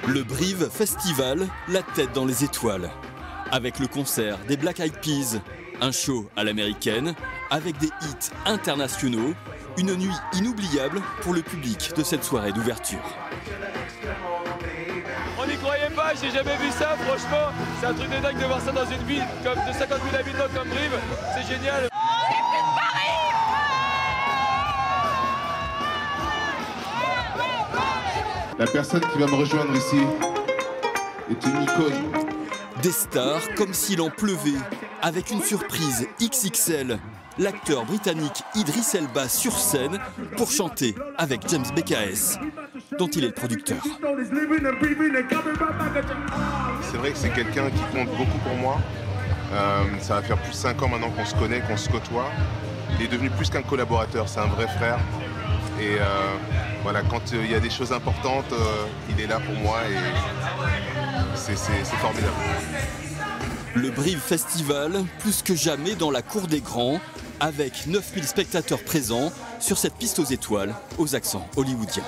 Le Brive Festival, la tête dans les étoiles. Avec le concert des Black Eyed Peas, un show à l'américaine, avec des hits internationaux, une nuit inoubliable pour le public de cette soirée d'ouverture. On n'y croyait pas, j'ai jamais vu ça, franchement, c'est un truc de dingue de voir ça dans une ville comme de 50 000 habitants comme Brive, c'est génial. La personne qui va me rejoindre ici est une icône. Des stars comme s'il en pleuvait, avec une surprise XXL. L'acteur britannique Idris Elba sur scène pour chanter avec James BKS, dont il est le producteur. C'est vrai que c'est quelqu'un qui compte beaucoup pour moi. Ça va faire plus de 5 ans maintenant qu'on se connaît, qu'on se côtoie. Il est devenu plus qu'un collaborateur, c'est un vrai frère. Et voilà, quand il y a des choses importantes, il est là pour moi et c'est formidable. Le Brive Festival, plus que jamais dans la cour des grands, avec 9000 spectateurs présents sur cette piste aux étoiles, aux accents hollywoodiens.